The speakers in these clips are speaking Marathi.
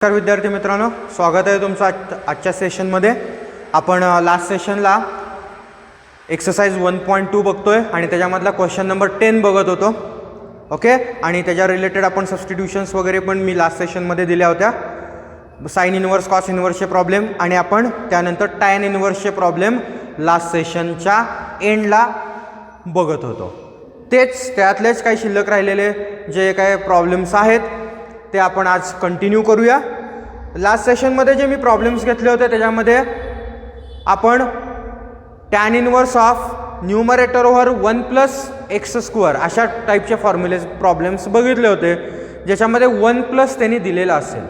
नमस्कार विद्यार्थी मित्रांनो, स्वागत आहे तुमचं आजच्या सेशनमध्ये. आपण लास्ट सेशनला एक्सरसाइज 1.2 बघतोय आणि त्याच्यामधला क्वेश्चन नंबर 10 बघत होतो. ओके, आणि त्याच्या रिलेटेड आपण सबस्टिट्यूशन्स वगैरे पण मी लास्ट सेशनमध्ये दिल्या होत्या. साइन इनवर्स, कॉस इनवर्सचे प्रॉब्लेम आणि आपण त्यानंतर टॅन इनवर्सचे प्रॉब्लेम लास्ट सेशनच्या एंडला बघत होतो. तेच त्यातलेच काही शिल्लक राहिलेले जे काही प्रॉब्लेम्स आहेत ते आपण आज कंटिन्यू करूया. लास्ट सेशनमध्ये जे मी प्रॉब्लेम्स घेतले होते त्याच्यामध्ये आपण tan inverse of numerator over 1+x² अशा टाईपचे फॉर्म्युले प्रॉब्लेम्स बघितले होते, ज्याच्यामध्ये 1+ त्यांनी दिलेला असेल.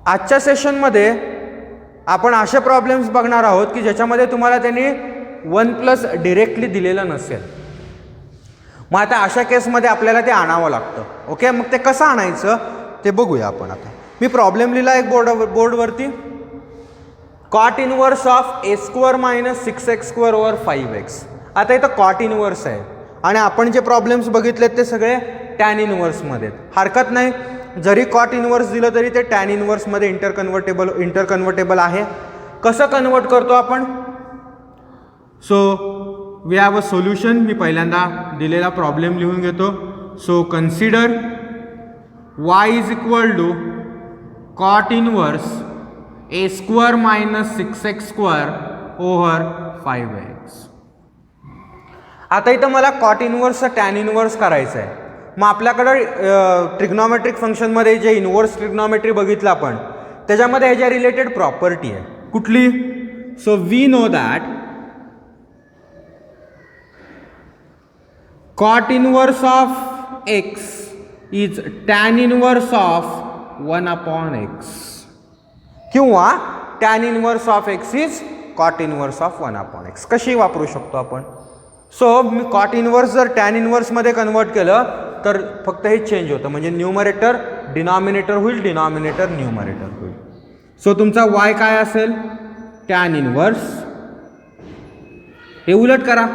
आजच्या सेशनमध्ये आपण असे प्रॉब्लेम्स बघणार आहोत की ज्याच्यामध्ये तुम्हाला त्यांनी 1+ डिरेक्टली दिलेलं नसेल. मग आता अशा केसमध्ये आपल्याला ते आणावं लागतं. ओके, मग ते कसं आणायचं ते बघूया आपण. आता मी प्रॉब्लेम लिहिला एक बोर्डवरती. Cot inverse of a² - 6x² over 5x. आता इथं कॉट इनवर्स आहे आणि आपण जे प्रॉब्लेम्स बघितलेत ते सगळे टॅन इनवर्समध्ये आहेत. हरकत नाही, जरी कॉट इनवर्स दिलं तरी ते टॅन इनवर्समध्ये इंटरकन्वर्टेबल आहे. कसं कन्वर्ट करतो आपण? So we have a solution. मी पहिल्यांदा दिलेला प्रॉब्लेम लिहून घेतो. So consider y = cot inverse a² - 6x² over 5x. आता इथं मला कॉट इनवर्सचा टॅन इनवर्स करायचं आहे. मग आपल्याकडं ट्रिग्नॉमेट्रिक फंक्शनमध्ये जे इनवर्स ट्रिग्नॉमेट्री बघितलं आपण त्याच्यामध्ये ह्याच्या रिलेटेड प्रॉपर्टी आहे. कुठली? So we know that cot inverse of x is tan inverse of 1/x किंवा tan inverse of x is cot inverse of 1/x. कशी वापरू शकतो आपण? सो मी cot inverse जर tan inverse मध्ये कन्वर्ट केलं तर फक्त हे चेंज होतं, म्हणजे न्यूमरेटर डिनॉमिनेटर होईल, डिनॉमिनेटर न्यूमरेटर होईल. सो तुमचा y काय असेल? tan inverse, हे उलट करा,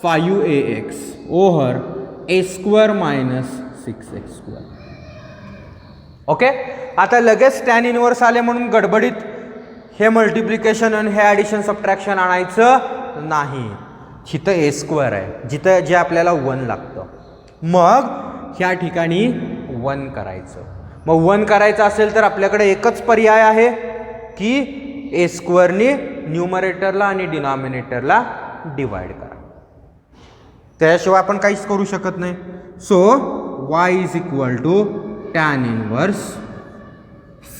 5ax over a² - 6x². Okay, आता लगेच टॅन इनवर्स आले म्हणून गडबडीत हे मल्टिप्लिकेशन आणि हे ॲडिशन सबट्रॅक्शन आणायचं नाही. जिथं a² आहे, जिथं जे आपल्याला 1 लागतं, मग ह्या ठिकाणी 1 करायचं. मग 1 करायचं असेल तर आपल्याकडे एकच पर्याय आहे की a² न्यूमरेटरला आणि डिनॉमिनेटरला डिवाइड करा. त्याशिवाय आपण काहीच करू शकत नाही. So y = tan inverse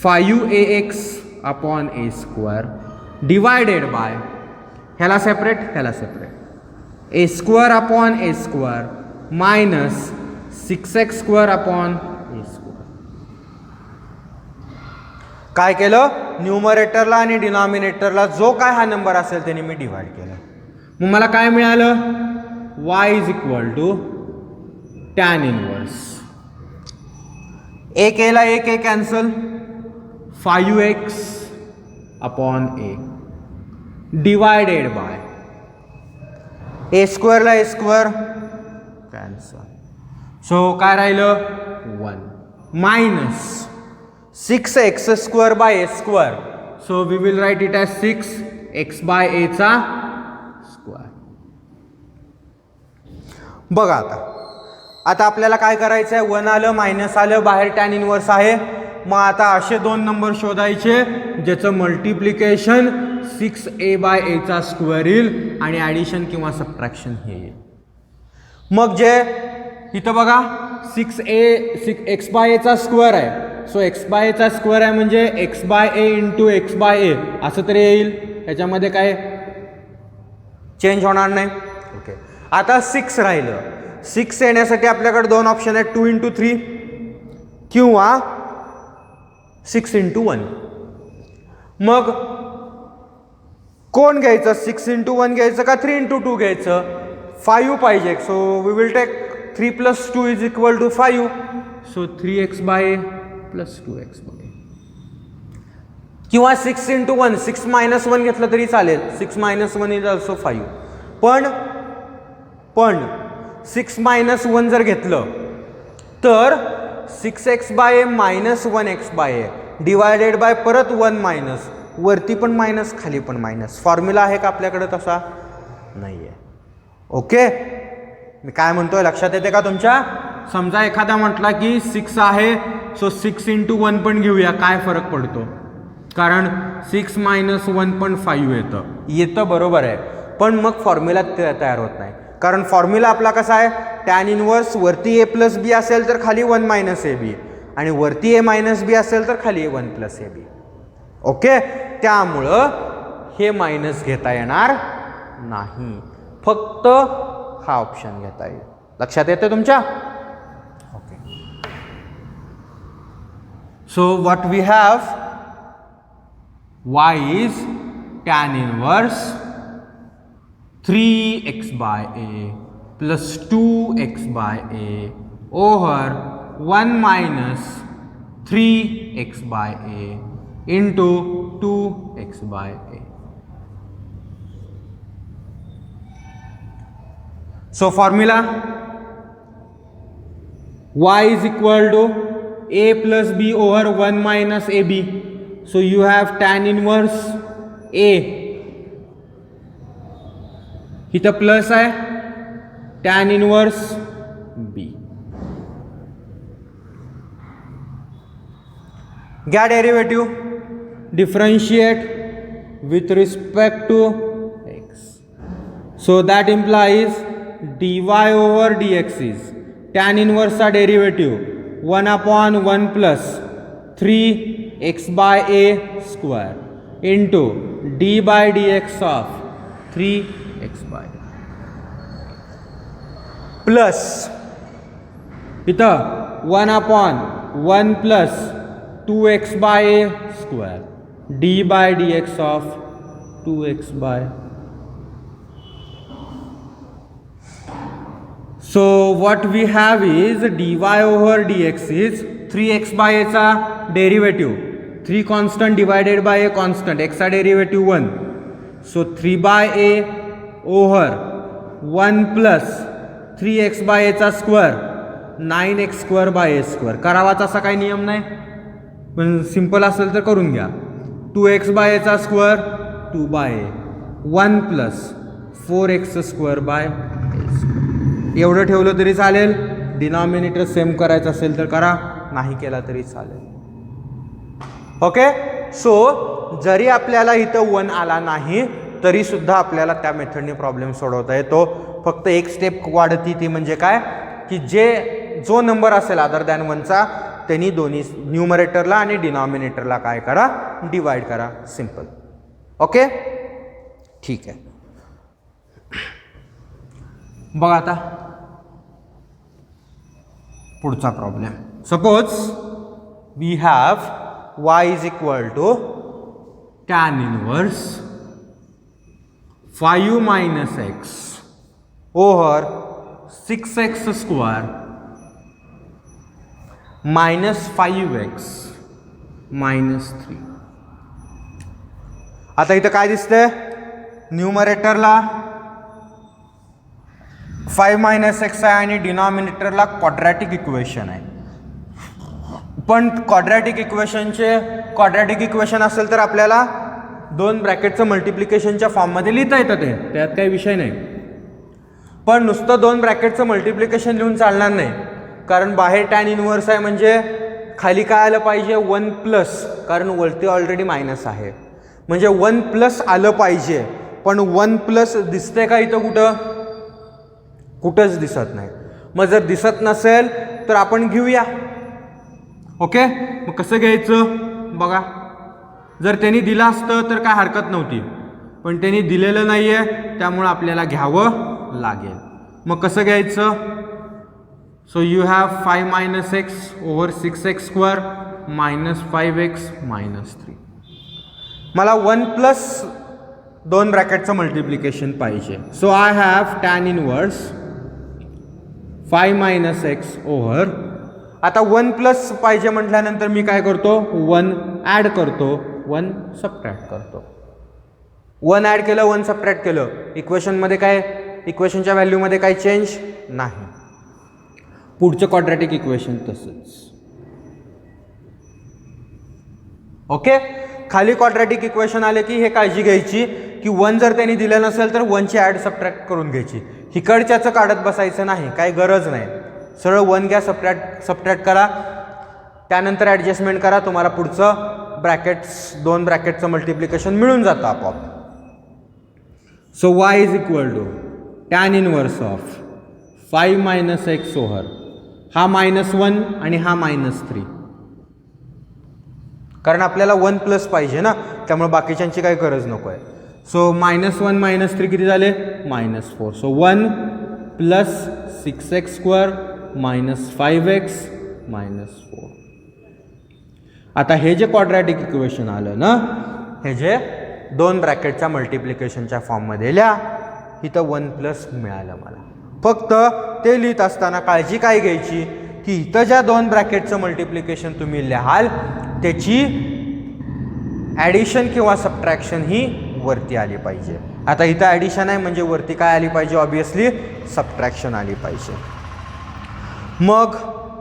5ax upon a² divided by, ह्याला सेपरेट, ह्याला separate, a² upon a² minus 6x² upon a². काय केलं? न्यूमरेटरला आणि डिनॉमिनेटरला जो काय हा नंबर असेल त्याने मी डिवाइड केला. मग मला काय मिळालं? y = tan इनवर्स, एक केला एक cancel, 5x upon a divided by a² ला a² कॅन्सल. सो काय राहिलं? 1 minus 6x² by a². So we will write it as 6x by a चा स्क्वेअर. बघा आता आपल्याला काय करायचं आहे? 1 आलं, मायनस आलं, बाहेर टॅन इनवर्स आहे. मग आता असे दोन नंबर शोधायचे ज्याचं मल्टिप्लिकेशन 6a/a चा स्क्वेअर येईल आणि ॲडिशन किंवा सबट्रॅक्शन हे येईल. मग जे इथं बघा 6x/a चा स्क्वेअर आहे. सो x/a चा स्क्वेअर आहे म्हणजे x/a × x/a असं तरी येईल. याच्यामध्ये काय चेंज होणार नाही. ओके, आता 6 राहिलं. 6 येण्यासाठी आपल्याकडे दोन ऑप्शन आहेत, 2 × 3 किंवा 6 × 1. मग कोण घ्यायचं? 6 × 1 घ्यायचं का 3 × 2 घ्यायचं? 5 पाहिजे. So we will take 3 + 2 = 5. So 3x/a + 2x/a किंवा 6 × 1, 6 - 1 घेतलं तरी चालेल. 6 - 1 इज ऑल्सो 5. पण 6 - 1 जर घेतलं तर 6x/a minus 1x/a divided by परत 1 मायनस, वरती पण मायनस खाली पण मायनस. फॉर्म्युला आहे का आपल्याकडे? तसा नाही आहे. ओके, मी काय म्हणतोय लक्षात येते का तुमच्या? समजा एखादा म्हटला की 6 आहे, सो 6 × 1 पण घेऊया, काय फरक पडतो? कारण 6 - 1 पण 5 येतं बरोबर आहे, पण मग फॉर्म्युला तयार होत नाही. कारण फॉर्म्युला आपला कसा आहे? टॅन इनवर्स वरती a + b असेल तर खाली 1 - ab, आणि वरती a - b असेल तर खाली 1 + ab. ओके, त्यामुळं हे मायनस घेता येणार नाही, फक्त हा ऑप्शन घेता येईल. लक्षात येते तुमच्या? Okay, so what we have, y is tan inverse 3x/a plus 2x/a over 1 minus 3x/a into 2x/a. So formula, y is equal to a plus b over 1 minus ab. So you have tan inverse a, इथं प्लस आहे, tan inverse b. घ्या derivative, differentiate with respect to x. So that implies dy over dx is tan inverse चा derivative 1/1 plus 3x/a square into d by dx of 3x/a plus इथं 1/1 plus 2x/a square d by dx of 2x/a. So what we have is dy over dx is 3x/a चा derivative, 3 constant divided by a constant, x चा derivative 1. So 3/a over 1 plus 3x/a चा स्क्वेअर 9x²/a². करावा तसा काही नियम नाही, पण सिंपल असेल तर करून घ्या. 2x/a चा स्क्वेअर 2/a, 1 प्लस 4x²/a². एवढं ठेवलं तरी चालेल. डिनॉमिनेटर सेम करायचं असेल तर करा, नाही केला तरी चालेल. ओके, सो जरी आपल्याला इथं 1 आला नाही तरी सुद्धा आपल्याला त्या मेथडने प्रॉब्लेम सोडवता येतो. फक्त एक स्टेप वाढती, ती म्हणजे काय की जो नंबर असेल अदर दॅन 1चा त्यांनी दोन्ही न्यूमरेटरला आणि डिनॉमिनेटरला काय करा, डिवाइड करा. सिंपल. ओके, ठीक आहे. बघा आता पुढचा problem. Suppose we have y is equal to tan inverse 5 minus x over 6x² minus 5x minus 3. आता इथं काय दिसतंय? न्यूमरेटरला 5 - x आहे आणि डिनॉमिनेटरला क्वाड्रॅटिक इक्वेशन आहे. पण क्वाड्रॅटिक इक्वेशन असेल तर आपल्याला 2 ब्रॅकेटचं मल्टिप्लिकेशनच्या फॉर्ममध्ये लिहिता येतं, ते त्यात काही विषय नाही. पण नुसतं 2 ब्रॅकेटचं मल्टिप्लिकेशन लिहून चालणार नाही, कारण बाहेर टॅन इनवर्स आहे म्हणजे खाली काय आलं पाहिजे 1 प्लस, कारण वरती ऑलरेडी मायनस आहे म्हणजे 1 प्लस आलं पाहिजे. पण 1 प्लस दिसतंय का इथं? कुठंच दिसत नाही. मग जर दिसत नसेल तर आपण घेऊया. ओके, मग कसं घ्यायचं बघा. जर त्यांनी दिलं असतं तर काय हरकत नव्हती, पण त्यांनी दिलेलं नाही आहे त्यामुळं आपल्याला घ्यावं लागेल. मग कसं घ्यायचं? So you have 5 - x over 6x² minus 5x minus 3. मला 1 प्लस 2 ब्रॅकेटचं मल्टिप्लिकेशन पाहिजे. So I have tan inverse 5 - x over, आता 1 प्लस पाहिजे म्हटल्यानंतर मी काय करतो? 1 ॲड करतो, 1 सबट्रॅक्ट करतो. 1 ॲड केलं, 1 सबट्रॅक्ट केलं, इक्वेशनमध्ये काय, इक्वेशनच्या व्हॅल्यूमध्ये काही चेंज नाही. पुढचं क्वाड्रॅटिक इक्वेशन तसंच. ओके, खाली क्वाड्रॅटिक इक्वेशन आले की हे काळजी घ्यायची की 1 जर त्यांनी दिलं नसेल तर 1ची ॲड सबट्रॅक्ट करून घ्यायची. इकडच्याचं काढत बसायचं नाही, काही गरज नाही. सरळ 1 घ्या, सबट्रॅक्ट करा, त्यानंतर ॲडजस्टमेंट करा, तुम्हाला पुढचं ब्रॅकेट्स 2 ब्रॅकेटचं मल्टिप्लिकेशन मिळून जातं आपोआप. So y is equal to tan inverse of 5 minus x over हा -1 आणि हा -3, कारण आपल्याला 1 प्लस पाहिजे ना, त्यामुळे बाकीच्यांची काही गरज नको आहे. सो -1 -3 किती झाले? -4. So 1 plus 6x² -5x -4. आता हे जे क्वाड्रॅटिक इक्वेशन आलं ना, हे जे 2 ब्रॅकेटच्या मल्टिप्लिकेशनच्या फॉर्ममध्ये लिहा. इथं 1 प्लस मिळालं मला. फक्त ते लिहित असताना काळजी काय घ्यायची की इथं ज्या 2 ब्रॅकेटचं मल्टिप्लिकेशन तुम्ही लिहाल त्याची ॲडिशन किंवा सबट्रॅक्शन ही वरती आली पाहिजे. आता इथं ॲडिशन आहे म्हणजे वरती काय आली पाहिजे? ऑब्वियसली सबट्रॅक्शन आली पाहिजे. मग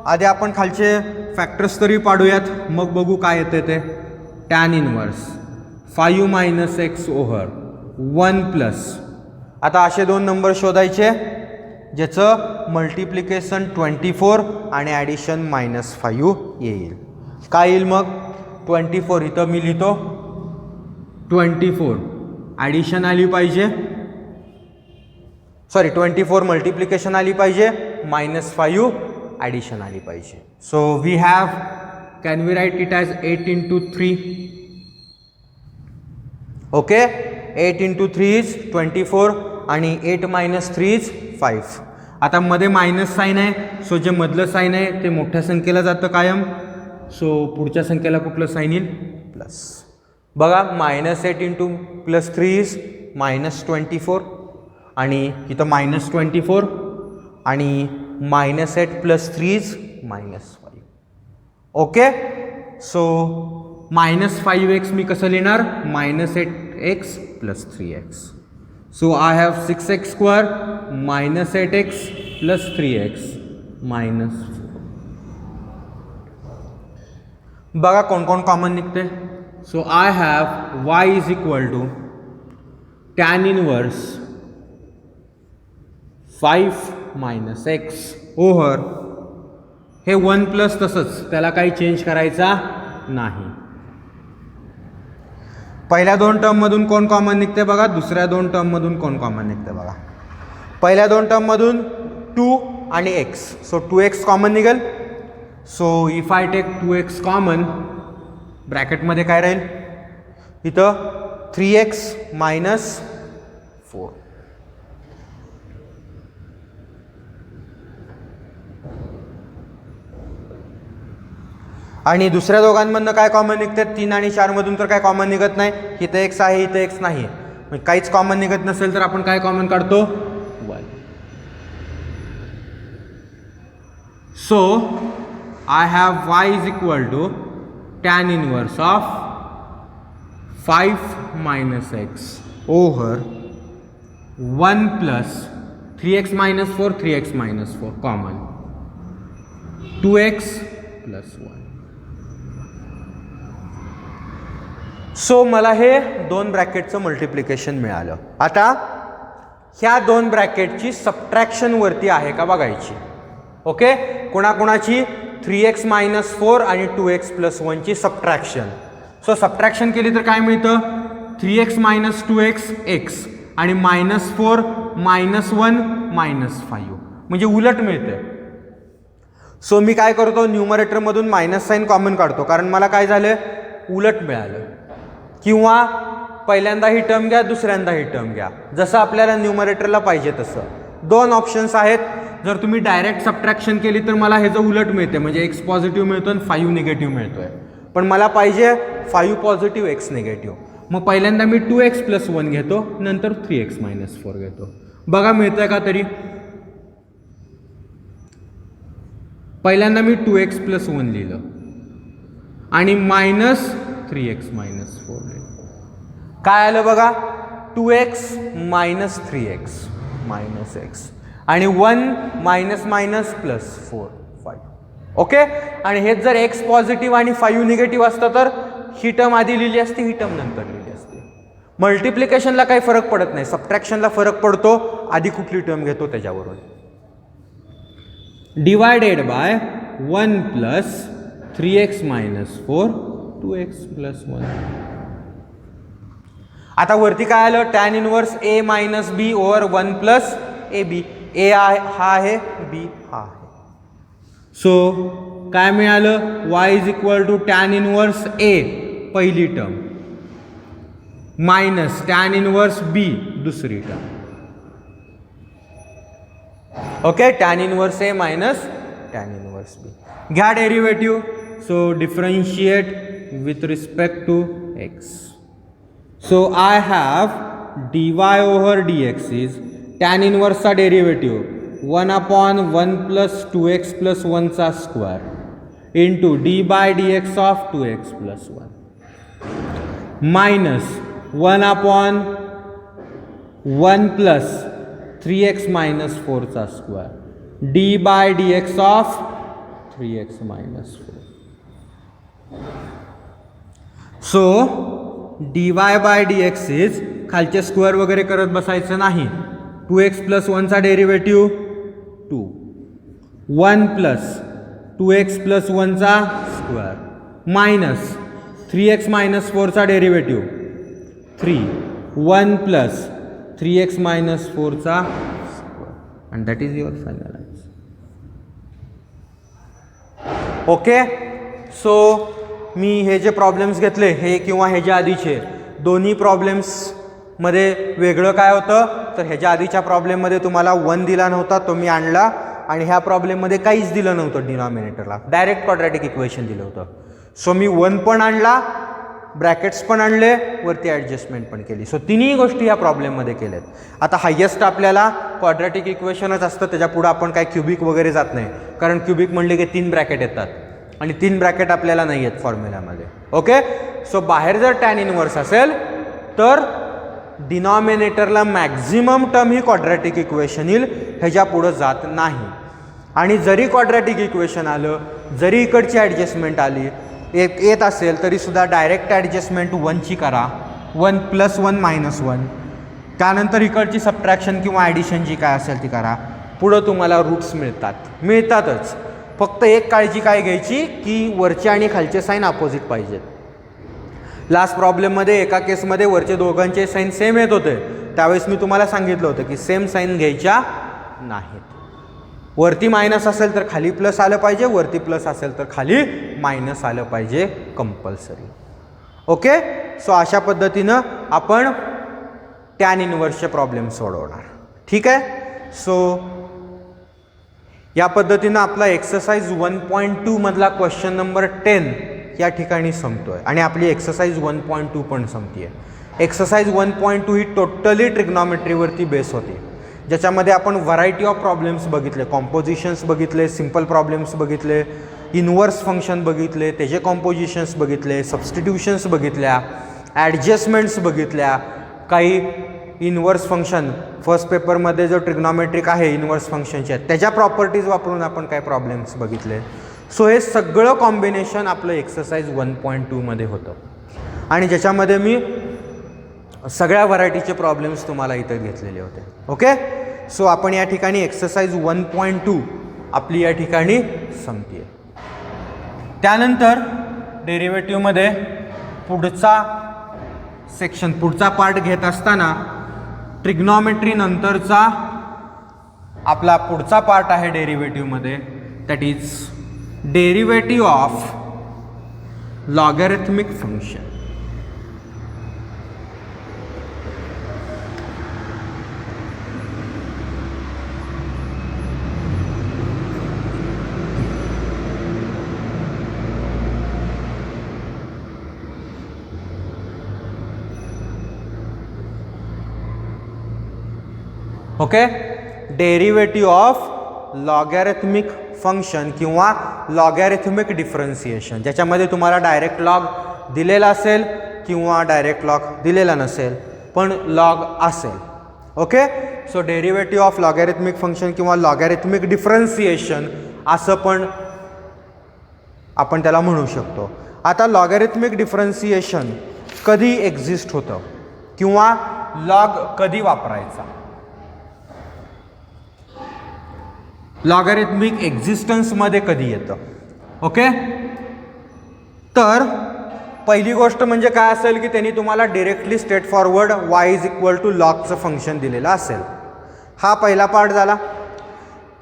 आधी आपण खालचे फॅक्टर्स तरी पाडूयात, मग बघू काय येते ते. tan inverse 5 minus x over 1 plus, आता असे 2 नंबर शोधायचे ज्याचं मल्टिप्लिकेशन 24 आणि ॲडिशन -5 येईल. काय येईल मग? 24 इथं मी लिहितो 24, ॲडिशन आली पाहिजे, सॉरी 24 मल्टिप्लिकेशन आली पाहिजे, -5 ॲडिशन आली पाहिजे. So we have, can we write it as 8 × 3. Okay, 8 × 3 is 24 आणि 8 - 3 इज 5. आता मध्ये मायनस साईन आहे, सो जे मधलं साईन आहे ते मोठ्या संख्येला जातं कायम. सो पुढच्या संख्येला कुठलं साईन येईल? प्लस. बघा -8 × +3 इज -24 आणि इथं -24 आणि -8 + 3 इज -5. ओके, सो -5x मी कसं लिहिणार? -8x + 3x. So I have 6x² -8x + 3x -4. बघा कोण कोण कॉमन निघते. So I have y is equal to tan inverse 5 minus x over हे 1 प्लस तसंच, त्याला काही चेंज करायचा नाही. पहिल्या 2 टर्ममधून कोण कॉमन निघते बघा, दुसऱ्या 2 टर्ममधून कोण कॉमन निघते बघा. पहिल्या 2 टर्ममधून 2 आणि x, सो 2x कॉमन निघेल. So if I take 2x common, ब्रॅकेटमध्ये काय राहील? इथं 3x - 4. आणि दुसऱ्या दोघांमधनं काय कॉमन निघते? 3 आणि 4 मधून तर काय कॉमन निघत नाही. इथं x आहे, इथं x नाही, म्हणजे काहीच कॉमन निघत नसेल तर आपण काय कॉमन काढतो? 1. So I have y is equal to tan inverse of 5 minus x over 1 plus 3x - 4, 3x - 4 common, 2x + 1. So मला हे 2 ब्रॅकेटचं मल्टिप्लिकेशन मिळालं. आता ह्या 2 ब्रॅकेटची सबट्रॅक्शन वरती आहे का बघायची. ओके, कोणाकोणाची? 3x - 4 आणि 2x + 1 ची सबट्रॅक्शन. सो सबट्रॅक्शन केली तर काय मिळतं? 3x - 2x x आणि -4 -1 -5 म्हणजे उलट मिळते. सो मी काय करतो? न्यूमरेटरमधून मायनस साईन कॉमन काढतो, कारण मला काय झालं? उलट मिळालं. किंवा पहिल्यांदा ही टर्म घ्या, दुसऱ्यांदा ही टर्म घ्या, जसं आपल्याला न्यूमरेटरला पाहिजे तसं. 2 ऑप्शन्स आहेत. जर तुम्ही डायरेक्ट सबट्रॅक्शन केली तर मला हे जो उलट मिळते, म्हणजे x पॉझिटिव्ह मिळतो आणि 5 निगेटिव्ह मिळतोय. पण मला पाहिजे 5 पॉझिटिव्ह x निगेटिव्ह. मग पहिल्यांदा मी 2x + 1 घेतो, नंतर 3x - 4 घेतो. बघा मिळतंय का तरी? पहिल्यांदा मी 2x + 1 लिहिलं आणि -3x - 4 लिहिलं. काय आलं बघा? 2x - 3x -x आणि 1 +- 4 5. ओके, आणि हेच जर x पॉझिटिव्ह आणि 5 निगेटिव्ह असतं तर ही टर्म आधी लिहिली असते, ही टर्म नंतर लिहिली असते. मल्टिप्लिकेशनला काही फरक पडत नाही, सबट्रॅक्शनला फरक पडतो, आधी कुठली टर्म घेतो त्याच्यावरून. Divided by 1 plus 3x minus 4 2x plus 1. आता वरती काय आलं, tan inverse A minus B over 1 plus A B. A हा आहे, बी हा आहे. सो काय मिळालं, y is equal to tan inverse A पहिली term minus tan inverse B दुसरी term. Okay, tan inverse A minus tan inverse B. घ्या derivative. So differentiate with respect to x. So I have dy over dx is tan इनवर्सचा डेरिव्हेटिव्ह 1/1 प्लस 2x प्लस 1 चा square into D by dx of 2x plus 1 minus 1/1 plus 3x minus 4 चा square D by dx of 3x minus 4. So dy by dx is, खालचे स्क्वेअर वगैरे करत बसायचं नाही. 2x प्लस 1 चा डेरिव्हेटिव्ह 2, 1 प्लस 2x प्लस 1 चा स्क्वेअर मायनस 3x मायनस 4 चा डेरिव्हेटिव्ह 3, 1 प्लस 3x मायनस 4 चा square and that is your final answer. Okay, so मी हे जे प्रॉब्लेम्स घेतले हे किंवा ह्याच्या आधीचे दोन्ही प्रॉब्लेम्समध्ये वेगळं काय होतं, तर ह्याच्या आधीच्या प्रॉब्लेममध्ये तुम्हाला 1 दिला नव्हता, तो मी आणला. आणि ह्या प्रॉब्लेममध्ये काहीच दिलं नव्हतं डिनॉमिनेटरला, डायरेक्ट क्वाड्रॅटिक इक्वेशन दिलं होतं. सो मी 1 पण आणला, ब्रॅकेट्स पण आणले, वरती ॲडजस्टमेंट पण केली. सो तिन्ही गोष्टी ह्या प्रॉब्लेममध्ये केल्यात. आता हायेस्ट आपल्याला क्वाड्रॅटिक इक्वेशनच असतं, त्याच्यापुढं आपण काय क्युबिक वगैरे जात नाही, कारण क्युबिक म्हणले की 3 ब्रॅकेट येतात आणि 3 ब्रॅकेट आपल्याला नाही आहेत फॉर्म्युल्यामध्ये. ओके, सो बाहेर जर टॅन इनवर्स असेल तर डिनॉमिनेटरला मॅक्झिमम टर्म ही क्वाड्रॅटिक इक्वेशन येईल, ह्याच्या पुढं जात नाही. आणि जरी क्वाड्रॅटिक इक्वेशन आलं, जरी इकडची ॲडजस्टमेंट आली येत असेल तरी सुद्धा डायरेक्ट ॲडजस्टमेंट 1 ची करा, 1 प्लस 1 मायनस 1. त्यानंतर इकडची सबट्रॅक्शन किंवा ॲडिशन जी काय असेल ती करा, पुढं तुम्हाला रूट्स मिळतातच. फक्त एक काळजी काय घ्यायची की वरचे आणि खालचे साईन अपोजिट पाहिजेत. लास्ट प्रॉब्लेममध्ये एका केसमध्ये वरचे दोघांचे साईन सेम येत होते, त्यावेळेस मी तुम्हाला सांगितलं होतं की सेम साईन घ्यायच्या नाहीत. वरती मायनस असेल तर खाली प्लस आलं पाहिजे, वरती प्लस असेल तर खाली मायनस आलं पाहिजे कंपल्सरी. ओके, सो अशा पद्धतीनं आपण टॅन इनवर्सचे प्रॉब्लेम सोडवणार. ठीक आहे, सो या पद्धतीनं आपला एक्सरसाइज 1.2 मधला क्वेश्चन नंबर 10 या ठिकाणी संपतोय आणि आपली एक्सरसाइज 1.2 पण संपतीये. एक्सरसाइज 1.2 ही टोटली ट्रिग्नॉमेट्रीवरती बेस होती, ज्याच्यामध्ये आपण व्हरायटी ऑफ प्रॉब्लेम्स बघितले, कॉम्पोजिशन्स बघितले, सिम्पल प्रॉब्लेम्स बघितले, इनवर्स फंक्शन बघितले, त्याचे कॉम्पोजिशन्स बघितले, सबस्टिट्यूशन्स बघितल्या, ॲडजस्टमेंट्स बघितल्या, काही इनवर्स फंक्शन फर्स्ट पेपरमध्ये जो ट्रिग्नॉमेट्रिक आहे इनवर्स फंक्शनच्या त्याच्या प्रॉपर्टीज वापरून आपण काय प्रॉब्लेम्स बघितले. सो हे सगळं कॉम्बिनेशन आपलं एक्सरसाइज 1.2 मध्ये होतं आणि ज्याच्यामध्ये मी सगळ्या व्हरायटीचे प्रॉब्लेम्स तुम्हाला इथं घेतलेले होते. ओके, सो आपण या ठिकाणी एक्सरसाइज 1.2 आपली या ठिकाणी संपते. त्यानंतर डेरिव्हेटिव्हमध्ये पुढचा सेक्शन, पुढचा पार्ट घेत असताना ट्रिग्नॉमेट्री नंतरचा आपला पुढचा पार्ट आहे डेरिव्हेटिव्हमध्ये, that is derivative of logarithmic function. Okay, derivative of logarithmic function किंवा लॉगॅरिथमिक डिफरन्सिएशन, ज्याच्यामध्ये तुम्हाला डायरेक्ट लॉग दिलेला असेल किंवा डायरेक्ट लॉग दिलेला नसेल पण लॉग असेल. Okay, so derivative of logarithmic function किंवा लॉगॅरिथमिक डिफरन्सिएशन असं पण आपण त्याला म्हणू शकतो. आता लॉगॅरिथमिक डिफरन्सिएशन कधी एक्झिस्ट होतं किंवा लॉग कधी वापरायचा, लॉगॅरिथमिक एक्झिस्टन्समध्ये कधी येतं. ओके, तर पहिली गोष्ट म्हणजे काय असेल की त्यांनी तुम्हाला directly straightforward y is equal to लॉगचं फंक्शन दिलेलं असेल. हा पहिला पार्ट झाला.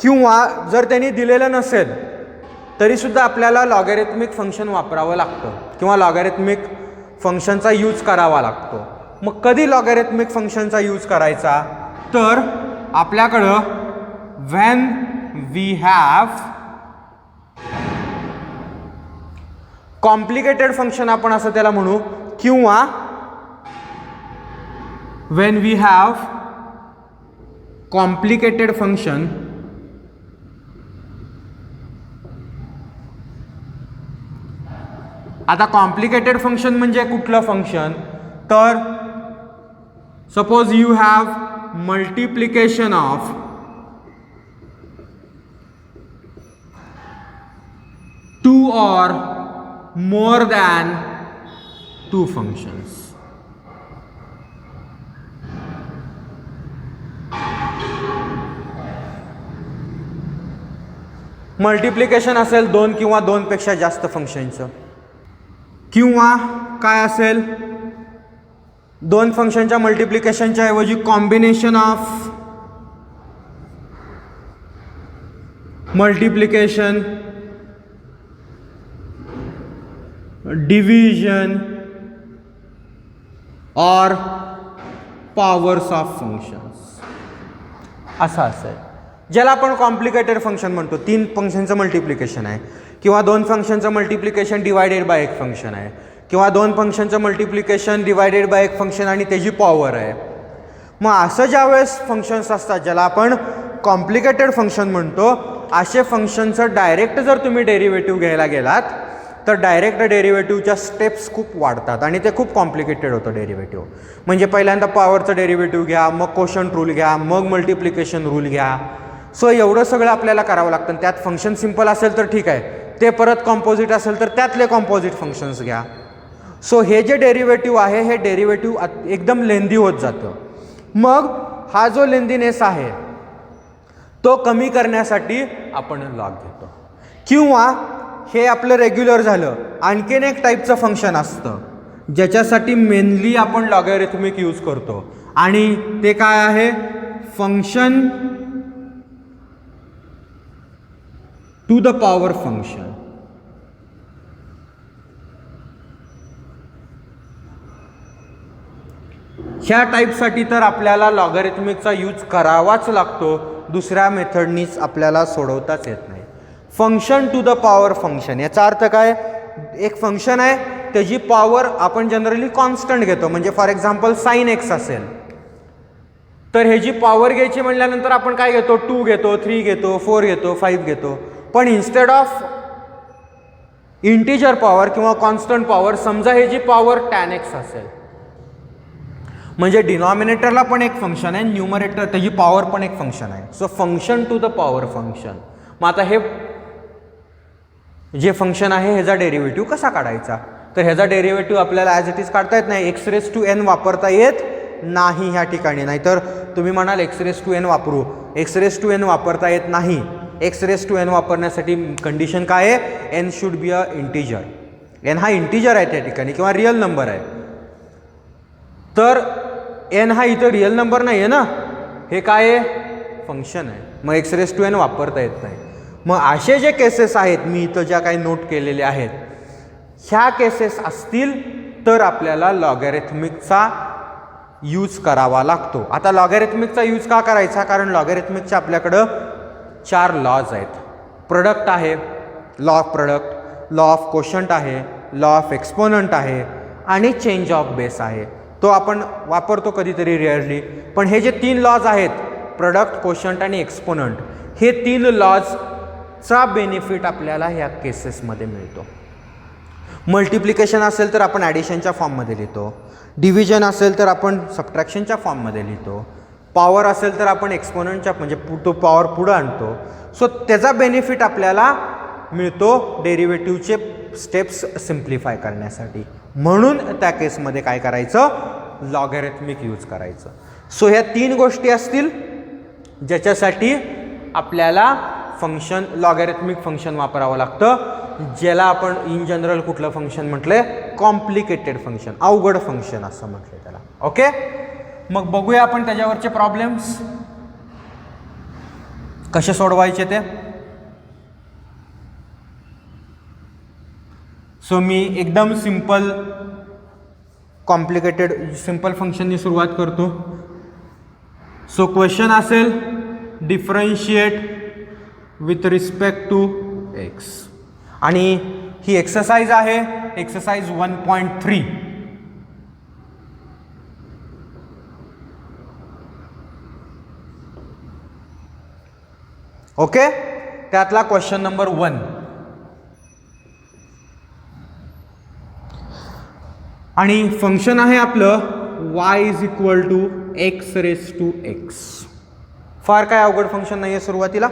किंवा जर त्यांनी दिलेलं नसेल तरीसुद्धा आपल्याला लॉगॅरिथमिक फंक्शन वापरावं लागतं किंवा लॉगॅरिथमिक फंक्शनचा यूज करावा लागतो. मग कधी लॉगॅरिथमिक फंक्शनचा यूज करायचा, तर आपल्याकडं when we have complicated function आपण असं त्याला म्हणू, किंवा when we have complicated function आता कॉम्प्लिकेटेड फंक्शन म्हणजे कुठलं फंक्शन, तर suppose you have multiplication of two और more than two functions. Multiplication असेल दोन किंवा दोनपेक्षा जास्त फंक्शनचं, किंवा काय असेल दोन फंक्शनच्या मल्टिप्लिकेशनच्या ऐवजी कॉम्बिनेशन ऑफ मल्टिप्लिकेशन, डिव्हिजन और पॉवर्स ऑफ फंक्शन्स असं असेल, ज्याला आपण कॉम्प्लिकेटेड फंक्शन म्हणतो. तीन फंक्शनचं मल्टिप्लिकेशन आहे किंवा दोन फंक्शनचं मल्टिप्लिकेशन डिवायडेड बाय एक फंक्शन आहे किंवा दोन फंक्शनचं मल्टिप्लिकेशन डिवायडेड बाय एक फंक्शन आणि त्याची पॉवर आहे. मग असं ज्यावेळेस फंक्शन्स असतात ज्याला आपण कॉम्प्लिकेटेड फंक्शन म्हणतो, असे फंक्शनचं डायरेक्ट जर तुम्ही डेरिव्हेटिव्ह घ्यायला गेलात तर डायरेक्ट डेरिव्हेटिव्हच्या स्टेप्स खूप वाढतात आणि ते खूप कॉम्प्लिकेटेड होतं डेरिव्हेटिव्ह. म्हणजे पहिल्यांदा पॉवरचं डेरिव्हेटिव्ह घ्या, मग कोशंट रूल घ्या, मग मल्टिप्लिकेशन रूल घ्या. सो एवढं सगळं आपल्याला करावं लागतं. त्यात फंक्शन सिम्पल असेल तर ठीक आहे, ते परत कॉम्पोजिट असेल तर त्यातले कॉम्पोजिट फंक्शन्स घ्या. सो हे जे डेरिव्हेटिव्ह आहे हे डेरिव्हेटिव्ह एकदम लेंदी होत जातं. मग हा जो लेंदीनेस आहे तो कमी करण्यासाठी आपण लॉग घेतो. किंवा हे आपलं रेग्युलर झालं, आणखीन एक टाईपचं फंक्शन असतं ज्याच्यासाठी मेनली आपण लॉगॅरिथमिक यूज करतो आणि ते काय आहे, function to the power function. ह्या टाईपसाठी तर आपल्याला लॉगॅरिथमिकचा यूज करावाच लागतो, दुसऱ्या मेथडनीच आपल्याला सोडवताच येत नाही. Function to the power function याचा अर्थ काय, एक फंक्शन आहे त्याची पॉवर आपण जनरली कॉन्स्टंट घेतो. म्हणजे फॉर एक्झाम्पल साइन एक्स असेल तर ह्याची पॉवर घ्यायची म्हटल्यानंतर आपण काय घेतो, 2 घेतो, 3 घेतो, 4 घेतो, 5 घेतो. पण इन्स्टेड ऑफ इंटिजर पॉवर किंवा कॉन्स्टंट पॉवर समजा ह्याची पॉवर tan x असेल, म्हणजे डिनॉमिनेटरला पण एक फंक्शन आहे, न्यूमरेटर त्याची पॉवर पण एक फंक्शन आहे. So function to the power function. मग आता हे जे फंक्शन आहे ह्याचा डेरिव्हेटिव्ह कसा काढायचा, तर ह्याचा डेरिव्हेटिव्ह आपल्याला ॲज इट इज काढता येत नाही. x⁻n वापरता येत नाही ह्या ठिकाणी. नाहीतर तुम्ही म्हणाल x⁻n वापरू, x⁻n वापरता येत नाही. x⁻n वापरण्यासाठी कंडिशन काय आहे, n should be a integer. n हा इंटिजर आहे त्या ठिकाणी किंवा रिअल नंबर आहे. तर n हा इथं रिअल नंबर नाही आहे ना, हे काय आहे, फंक्शन आहे. मग x⁻n वापरता येत नाही. मग असे जे केसेस आहेत मी इथं ज्या काही नोट केलेल्या आहेत, ह्या केसेस असतील तर आपल्याला लॉगॅरिथमिकचा यूज करावा लागतो. आता लॉगॅरिथमिकचा यूज का करायचा, कारण लॉगॅरिथमिकच्या आपल्याकडं 4 लॉज आहेत. प्रोडक्ट आहे, law of product, law of quotient आहे, लॉ ऑफ एक्सपोनंट आहे आणि चेंज ऑफ बेस आहे. तो आपण वापरतो कधीतरी रेअरली. पण हे जे 3 लॉज आहेत, प्रोडक्ट, कोशंट आणि एक्सपोनंट, हे 3 लॉजचा बेनिफिट आपल्याला ह्या केसेसमध्ये मिळतो. मल्टिप्लिकेशन असेल तर आपण ॲडिशनच्या फॉर्ममध्ये लिहितो, डिव्हिजन असेल तर आपण सबट्रॅक्शनच्या फॉर्ममध्ये लिहितो, पॉवर असेल तर आपण एक्सपोनंटच्या म्हणजे तो पॉवर पुढं आणतो. सो त्याचा बेनिफिट आपल्याला मिळतो डेरिव्हेटिव्हचे स्टेप्स सिम्प्लिफाय करण्यासाठी. म्हणून त्या केसमध्ये काय करायचं, लॉगॅरिथमिक यूज करायचं. सो ह्या 3 गोष्टी असतील ज्याच्यासाठी आपल्याला फंक्शन लॉगॅरिथमिक फंक्शन वापरावं लागतं, ज्याला आपण इन जनरल कुठलं फंक्शन म्हटलंय, कॉम्प्लिकेटेड फंक्शन, अवघड फंक्शन असं म्हटलंय त्याला. ओके, मग बघूया आपण त्याच्यावरचे प्रॉब्लेम्स कसे सोडवायचे ते. सो मी एकदम सिंपल कॉम्प्लिकेटेड सिंपल फंक्शननी सुरुवात करतो. सो क्वेश्चन असेल differentiate with respect to x, आणि ही एक्सरसाइज आहे, एक्सरसाइज 1.3. ओके, त्यातला क्वेश्चन नंबर 1. आणि फंक्शन आहे आपलं y is equal to x raise to x. फार काय अवघड फंक्शन नाही आहे सुरुवातीला.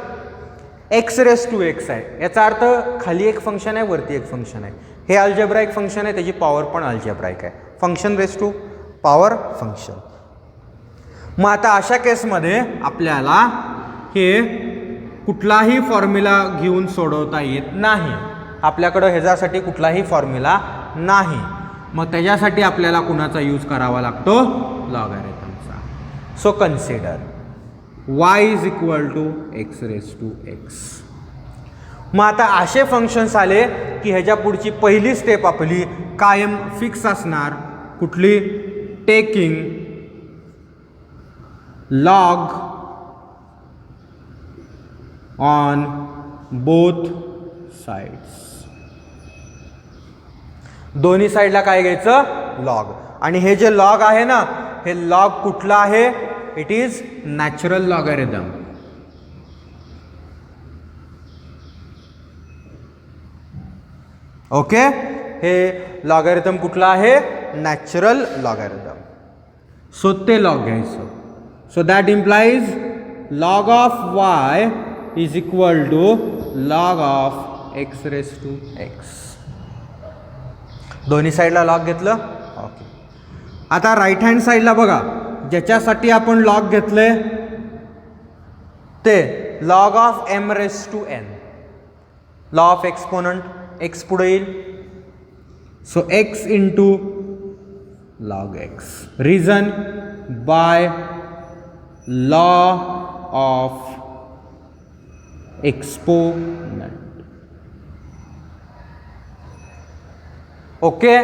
एक्स रेस टू एक्स आहे, याचा अर्थ खाली एक फंक्शन आहे, वरती एक फंक्शन आहे. हे अल्जेब्राइक फंक्शन आहे, त्याची पॉवर पण अल्जेब्राइक आहे. Function raise to power function. मग आता अशा केसमध्ये आपल्याला हे कुठलाही फॉर्म्युला घेऊन सोडवता येत नाही. आपल्याकडं ह्याच्यासाठी कुठलाही फॉर्म्युला नाही. मग त्याच्यासाठी आपल्याला कुणाचा यूज करावा लागतो, लॉगॅरिथमचा. So consider y is equal to x raise to x. मग आता असे फंक्शन्स आले की ह्याच्या पुढची पहिली स्टेप आपली कायम फिक्स असणार. कुठली, taking log on both sides. दोन्ही साईडला काय घ्यायचं, लॉग. आणि हे जे लॉग आहे ना, हे लॉग कुठला आहे, it is natural logarithm. Okay, हे लॉगॅरिथम कुठला आहे, नॅचरल लॉगॅरिथम. सो ते लॉग घ्यायचं. So that implies log of y is equal to log of x raise to x. दोन्ही साईडला लॉग घेतलं. ओके, आता राईट हँड साईडला बघा, ज्याच्यासाठी आपण लॉग घेतले ते log of m raise to n. Law of exponent x पुढे येईल. So x into log x. Reason by law of exponent. Okay,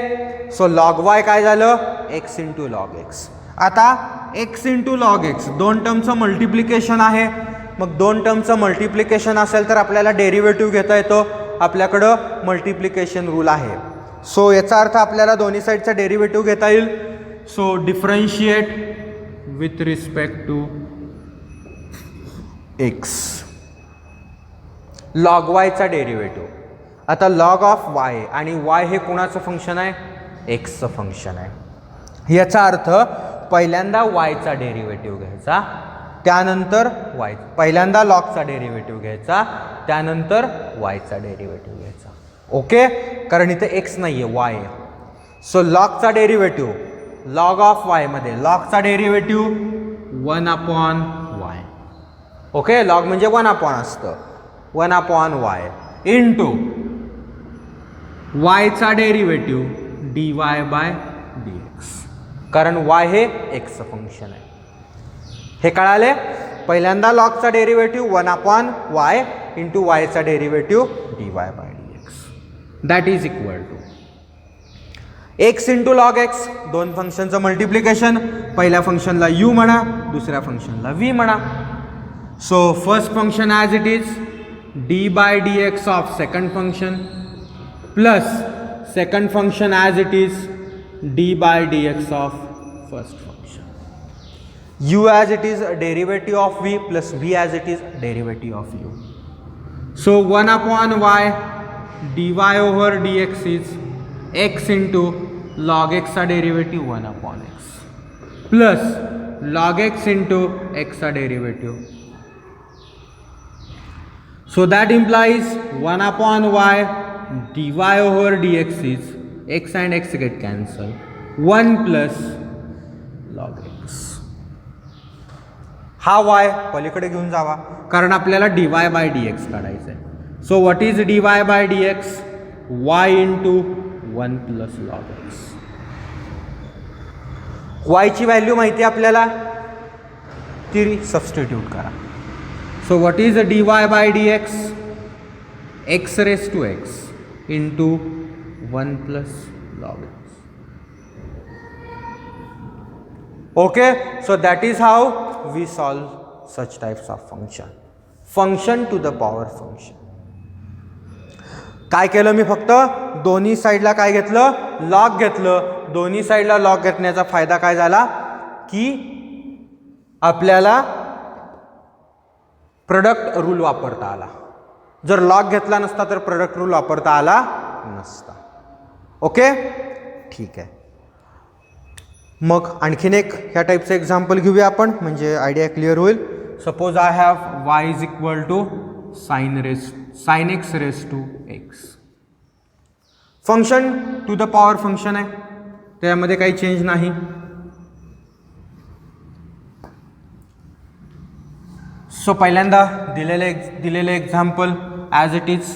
so log y काय झालं, एक्स इंटू लॉग एक्स. आता एक्स इंटू लॉग एक्स दोन टर्मचं मल्टिप्लिकेशन आहे. मग दोन टर्मचं मल्टिप्लिकेशन असेल तर आपल्याला डेरिव्हेटिव्ह घेता येतो. आपल्याकडं मल्टिप्लिकेशन रूल आहे. सो याचा अर्थ आपल्याला दोन्ही साईडचा डेरिव्हेटिव्ह घेता येईल. So differentiate with respect to x. Log वायचा डेरिव्हेटिव्ह. आता लॉग ऑफ y आणि y हे कोणाचं फंक्शन आहे, एक्सचं फंक्शन आहे. याचा अर्थ पहिल्यांदा yचा डेरिव्हेटिव्ह घ्यायचा, त्यानंतर y. पहिल्यांदा लॉगचा डेरिव्हेटिव्ह घ्यायचा, त्यानंतर yचा डेरिव्हेटिव्ह घ्यायचा. ओके, कारण इथे x नाही आहे, y आहे. सो लॉगचा डेरिव्हेटिव्ह लॉग ऑफ y मध्ये लॉगचा डेरिव्हेटिव्ह 1/y. ओके, लॉग म्हणजे 1/, असतं 1/y इंटू yचा डेरिव्हेटिव्ह dy बाय dx. कारण y हे एक्सचं फंक्शन आहे. हे कळाले. पहिल्यांदा लॉगचा डेरिव्हेटिव्ह 1/y इंटू yचा derivative dy by dx. That is equal to x into log x. दोन फंक्शनचं मल्टिप्लिकेशन. पहिल्या फंक्शनला u म्हणा, दुसऱ्या फंक्शनला v म्हणा. So first function as it is D by D x of second function plus second function as it is D by D x of first function. u as it is derivative of v plus v as it is derivative of u. So 1/y dy over dx is x into log एक्सचा derivative 1/x plus log x into एक्सचा derivative. So that implies 1/y dy over dx is x and x get cancelled 1 plus log x. हा y पलीकडे घेऊन जावा कारण आपल्याला dy by dx काढायचं आहे. So what is dy by dx? y into 1 plus log x. y ची व्हॅल्यू माहिती आहे आपल्याला, ती सबस्टिट्यूट करा. So what is dy by dx? x raised to x into 1 plus log x. Okay, so that is how we solve such types of function to the power function. काय केलं मी फक्त दोन्ही साईडला काय घेतलं, लॉग घेतलं. दोन्ही साईडला लॉग घेतण्याचा फायदा काय झाला की आपल्याला प्रोडक्ट रूल वापरता आला. जर लॉग घेतला नसता तर प्रोडक्ट रूल वापरता आला नसता. ओके, ठीक आहे. मग आणखीन एक ह्या टाईपचं एक्झाम्पल घेऊया आपण, म्हणजे आयडिया क्लिअर होईल. Suppose I have y is equal to sine x raise to x. Function to the power function आहे, त्यामध्ये काही चेंज नाही. सो पहिल्यांदा दिलेले example as it is.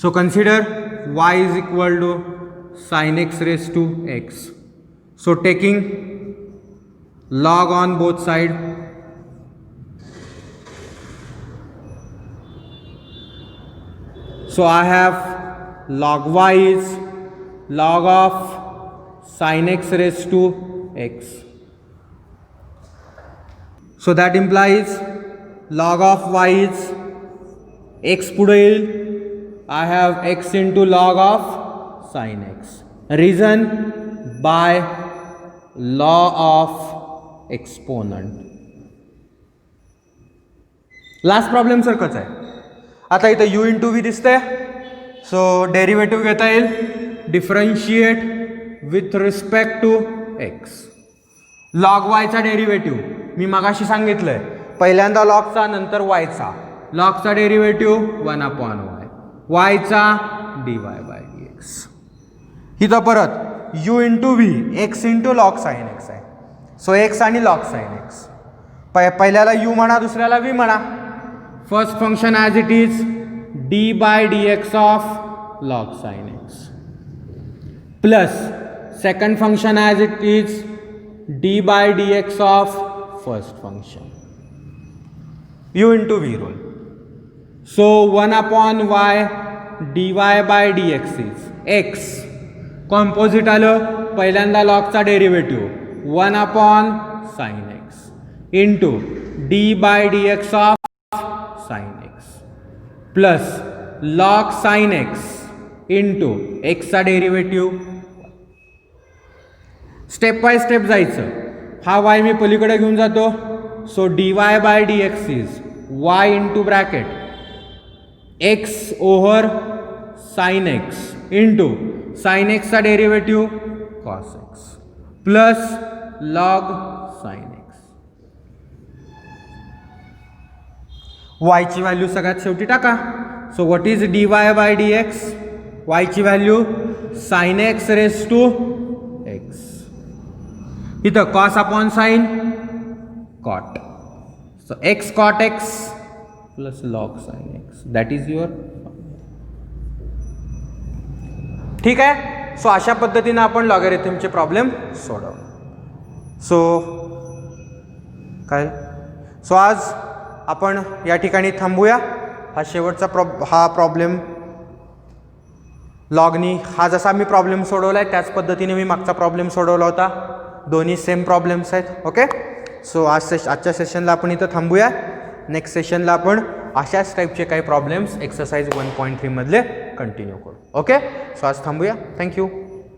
So consider y is equal to sin x raised to x. So taking log on both sides, so I have log y is log of sin x raised to x. So that implies log of y is x पुढे येईल. I have x into log of sin x. Reason by law of exponent. Last problem सारखंच आहे. आता इथं u इंटू v दिसतंय. सो डेरिव्हेटिव्ह घेता येईल, differentiate with respect to x. Log वायचा डेरिव्हेटिव्ह मी मगाशी सांगितलंय, पहिल्यांदा लॉगचा नंतर वायचा. लॉगचा डेरिव्हेटिव्ह 1/y, वायचा dy by dx. इथं परत u into v, x into log sine x आहे. सो x आणि लॉग साइन x. पहिल्याला u म्हणा, दुसऱ्याला v म्हणा. First function as it is d by dx of log sine x plus second function as it is d by dx of first function. u into v rule. So 1/y dy by dx is x. Composite आलं, पहिल्यांदा लॉगचा derivative 1/sin x into d by dx ऑफ sin x plus log sin x into एक्सचा डेरिव्हेटिव्ह. स्टेप बाय स्टेप जायचं. हा y मी पलीकडे घेऊन जातो. So dy by dx is y into bracket x over sign x into sine x चा derivative cos x plus log sin x. y ची व्हॅल्यू सगळ्यात शेवटी टाका. So what is dy by dx? y ची value sin x raise to x. इथं cos अपॉन साइन cot. सो x cot x plus log sin x. That is your. ठीक आहे. सो अशा पद्धतीने आपण लॉगॅरिथमचे प्रॉब्लेम सोडवले. सो आज आपण या ठिकाणी थांबूया. हा शेवटचा प्रॉब्लेम लॉगनी, हा जसा मी प्रॉब्लेम सोडवला आहे त्याच पद्धतीने मी मागचा प्रॉब्लेम सोडवला होता. दोन्ही सेम प्रॉब्लेम्स आहेत. ओके. सो आजच्या सेशनला आपण इथं थांबूया. नेक्स्ट सेशनला आपण अशाच टाईपचे काही प्रॉब्लेम्स एक्सरसाइज 1.3 मधले कंटिन्यू करू. ओके. सो आज थांबूया. थँक्यू.